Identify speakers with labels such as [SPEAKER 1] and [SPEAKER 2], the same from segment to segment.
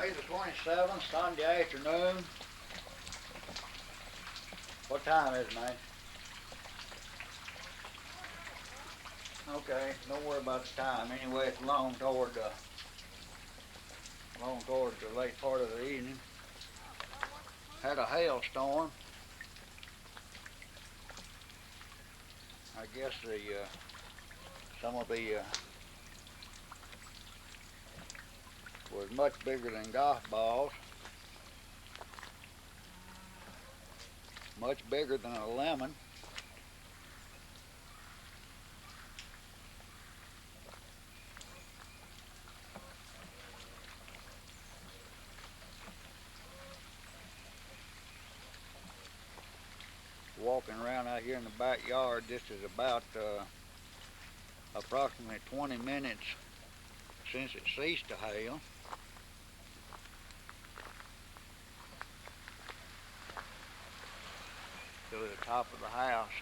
[SPEAKER 1] May the 27th, Sunday afternoon. What time is it, man? Okay, don't worry about the time. Anyway, it's along toward the late part of the evening. Had a hailstorm. I guess some of the was much bigger than golf balls. Much bigger than a lemon. Walking around out here in the backyard, this is about approximately 20 minutes since it ceased to hail. Still at the top of the house.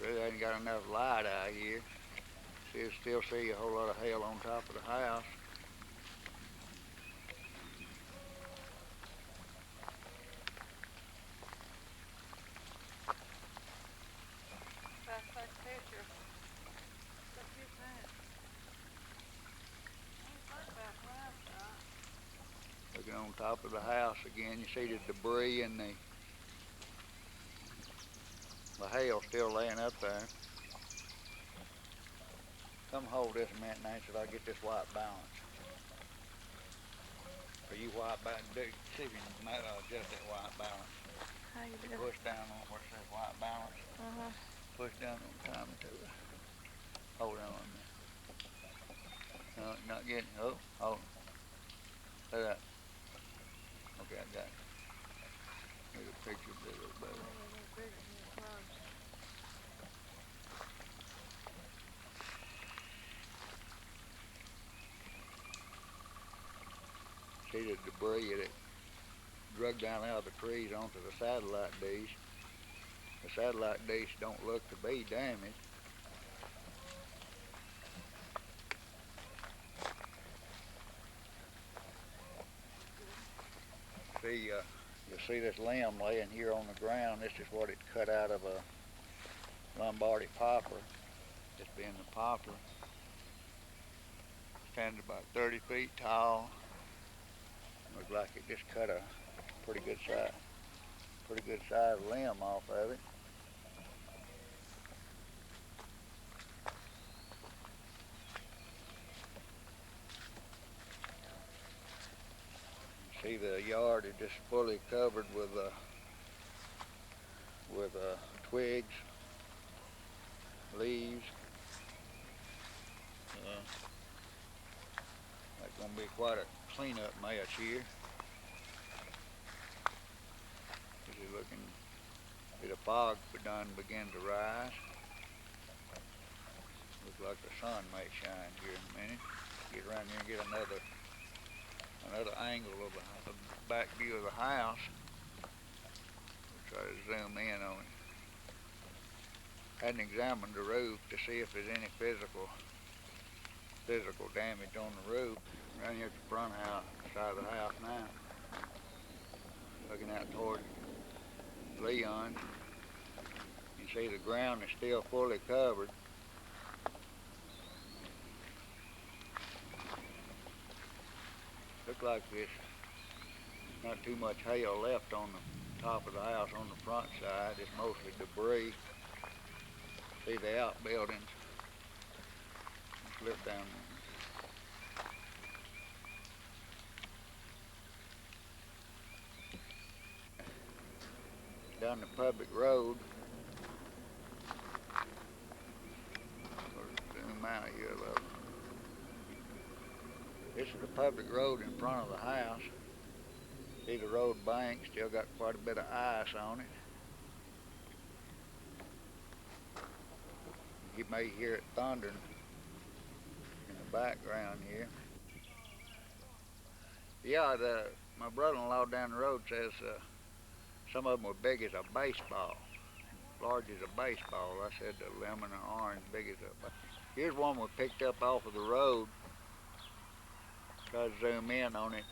[SPEAKER 1] Really ain't got enough light out here. Still see a whole lot of hail on top of the house. Looking on top of the house again, you see the debris and the hail still laying up there. Come hold this a minute, Nancy, so I get this white balance. Are you white balance? See if you can adjust that white balance.
[SPEAKER 2] How you do?
[SPEAKER 1] Push down on where it says white balance. Push down on the time to it. Hold on a minute. No, not getting. Oh, hold on. Look at that. Okay, I got it. Make a picture of it a little better. See the debris that drug down out of the trees onto the satellite dish. The satellite dish don't look to be damaged. See, you see this limb laying here on the ground. This is what it cut out of a Lombardy poplar. This being the poplar. Standing about 30 feet tall. Looks like it just cut a pretty good size limb off of it. You see the yard is just fully covered with twigs, leaves. That's going to be quite a cleanup mess here. As you're looking, see the fog done begin to rise. Looks like the sun may shine here in a minute. Get around here and get another angle of the back view of the house. We'll try to zoom in on it. Hadn't examined the roof to see if there's any physical damage on the roof. Around here at the front side of the house now. Looking out toward Leon. You see the ground is still fully covered. Looks like there's not too much hail left on the top of the house on the front side. It's mostly debris. See the outbuildings. Slip down there. Down the public road. Zoom out here a little. This is the public road in front of the house. See the road bank still got quite a bit of ice on it. You may hear it thundering in the background here. Yeah, my brother-in-law down the road says some of them were big as a baseball. large as a baseball. I said the lemon or orange, big as a. Here's one we picked up off of the road. Try to zoom in on it.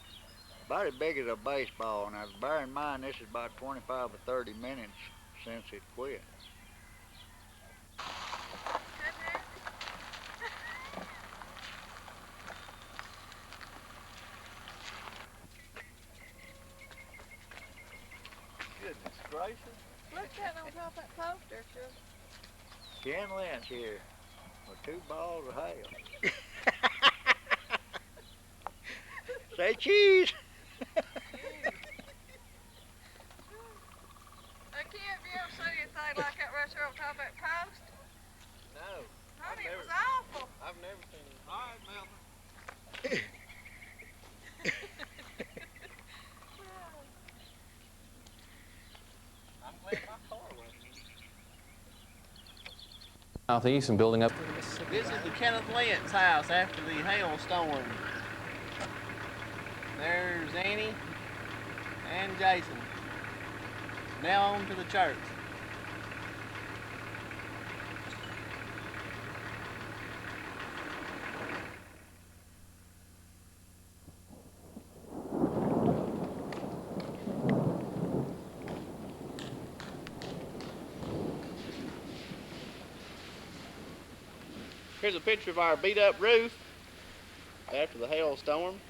[SPEAKER 1] About as big as a baseball. Now, bear in mind, this is about 25 or 30 minutes since it quit.
[SPEAKER 2] Goodness gracious.
[SPEAKER 3] Look at on top of that poster, sure.
[SPEAKER 1] 10 lengths here with 2 balls of hail. Say cheese!
[SPEAKER 3] I can't be able to see anything like that right there on top of that post.
[SPEAKER 2] No.
[SPEAKER 3] Honey, it was awful.
[SPEAKER 2] I've never seen it. All right, Milton. I'm glad my car wasn't.
[SPEAKER 4] Southeast and building up.
[SPEAKER 2] This is the Kenneth Lent's house after the hailstorm. There's Annie and Jason. Now on to the church. Here's a picture of our beat up roof after the hailstorm.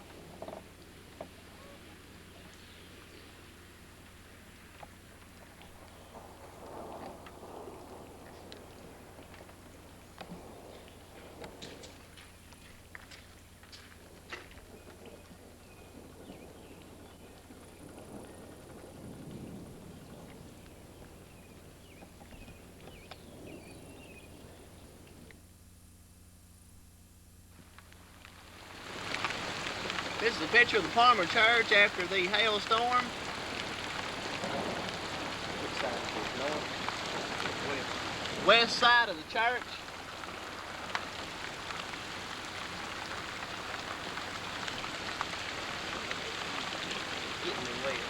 [SPEAKER 2] This is a picture of the Palmer Church after the hailstorm. Which side is this? North? West side of the church. Getting me wet.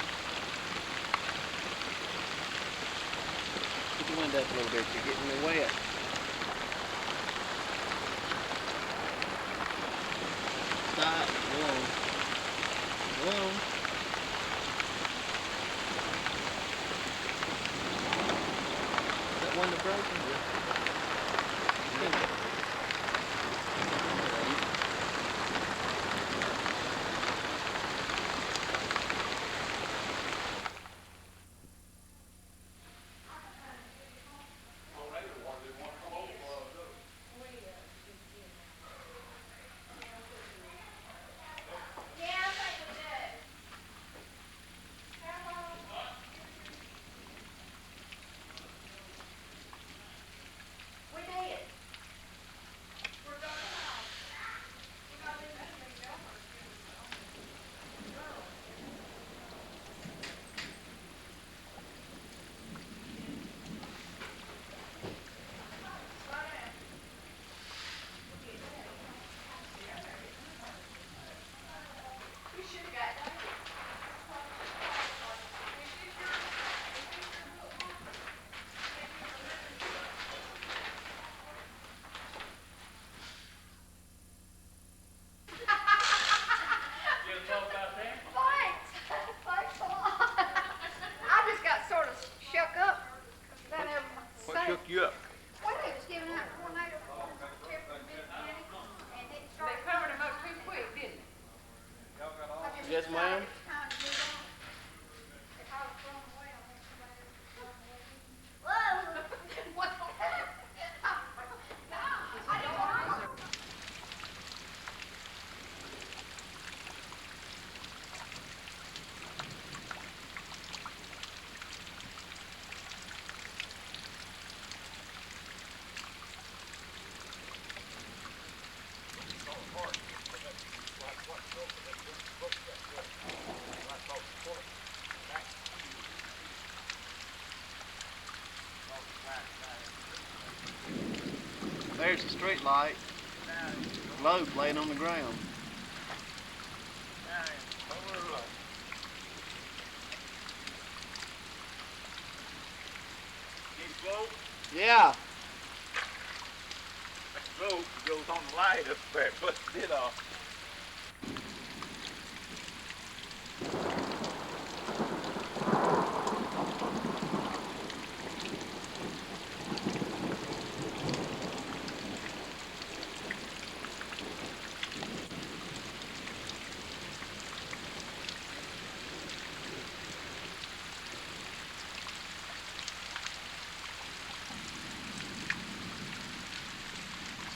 [SPEAKER 2] Put the window up a little bit, you're getting me wet. Stop, go on. Go on. Is that window broken?
[SPEAKER 1] Shook you up.
[SPEAKER 3] Well, he was giving out tornado warnings on the tip of the Mid-Atlantic, and it started. They covered them up too quick, didn't they?
[SPEAKER 2] Yes, ma'am. There's the street light. Globe laying on the ground.
[SPEAKER 1] slope?
[SPEAKER 2] Yeah.
[SPEAKER 1] That slope goes on the light up there, busted it off.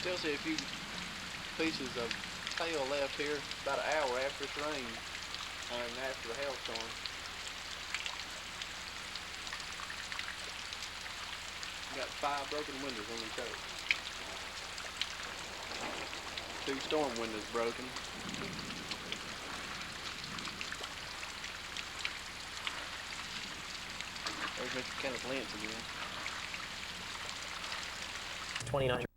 [SPEAKER 2] Still see a few pieces of tail left here about an hour after it's rained and after the hailstorm. Got 5 broken windows on the coat. 2 storm windows broken. There's Mr. Kenneth Lentz again.
[SPEAKER 5] 29.